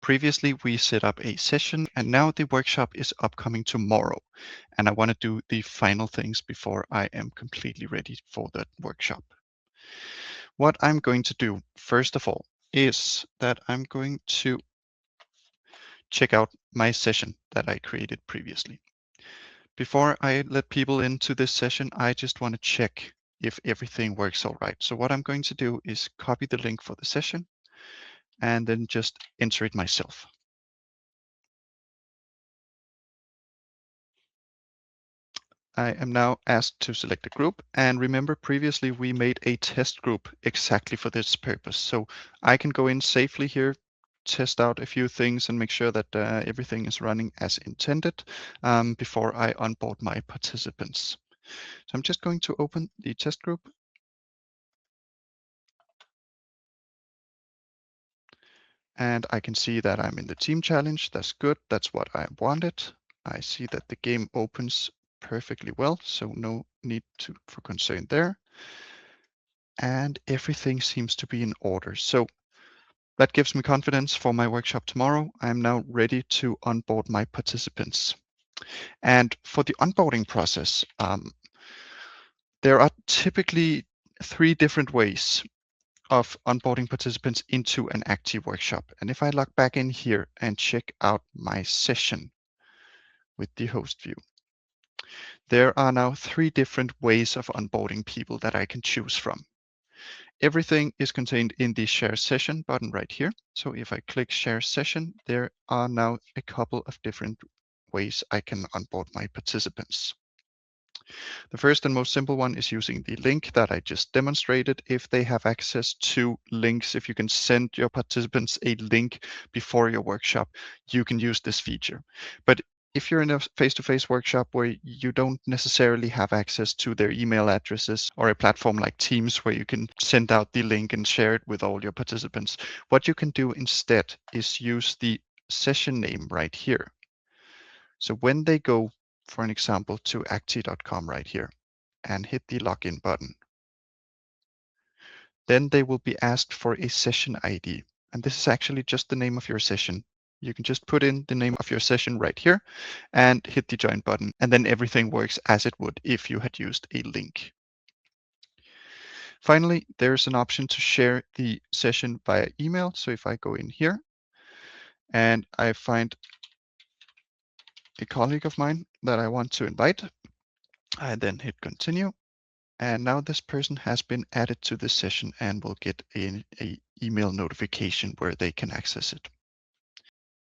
Previously, we set up a session and now the workshop is upcoming tomorrow. And I want to do the final things before I am completely ready for that workshop. What I'm going to do, first of all, is that I'm going to check out my session that I created previously. Before I let people into this session, I just want to check if everything works all right. So what I'm going to do is copy the link for the session and then just enter it myself. I am now asked to select a group, and remember previously we made a test group exactly for this purpose. So I can go in safely here, test out a few things and make sure that everything is running as intended before I onboard my participants. So I'm just going to open the test group. And I can see that I'm in the team challenge. That's good. That's what I wanted. I see that the game opens perfectly well, so no need for concern there. And everything seems to be in order. So that gives me confidence for my workshop tomorrow. I'm now ready to onboard my participants. And for the onboarding process, there are typically 3 different ways of onboarding participants into an active workshop. And if I log back in here and check out my session with the host view, there are now 3 different ways of onboarding people that I can choose from. Everything is contained in the Share Session button right here. So if I click Share Session, there are now a couple of different ways I can onboard my participants. The first and most simple one is using the link that I just demonstrated. If they have access to links, if you can send your participants a link before your workshop, you can use this feature. But if you're in a face-to-face workshop where you don't necessarily have access to their email addresses or a platform like Teams where you can send out the link and share it with all your participants, what you can do instead is use the session name right here. So when they go, for an example, to acti.com right here and hit the login button, then they will be asked for a session ID. And this is actually just the name of your session. You can just put in the name of your session right here and hit the join button. And then everything works as it would if you had used a link. Finally, there's an option to share the session via email. So if I go in here and I find a colleague of mine that I want to invite, I then hit continue. And now this person has been added to the session and will get an email notification where they can access it.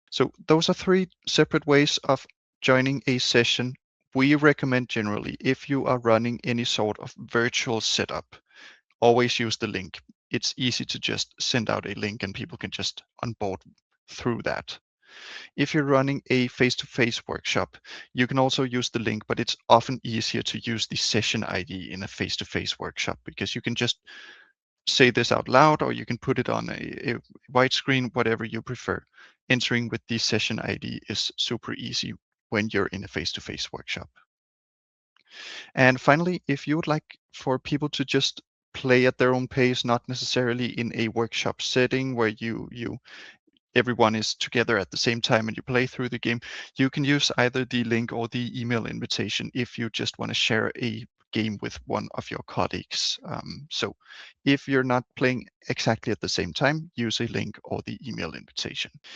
So those are 3 separate ways of joining a session. We recommend generally, if you are running any sort of virtual setup, always use the link. It's easy to just send out a link and people can just onboard through that. If you're running a face-to-face workshop, you can also use the link, but it's often easier to use the session ID in a face-to-face workshop because you can just say this out loud or you can put it on a white screen, whatever you prefer. Entering with the session ID is super easy when you're in a face-to-face workshop. And finally, if you would like for people to just play at their own pace, not necessarily in a workshop setting where everyone is together at the same time and you play through the game, you can use either the link or the email invitation if you just want to share a game with one of your colleagues. So if you're not playing exactly at the same time, use a link or the email invitation.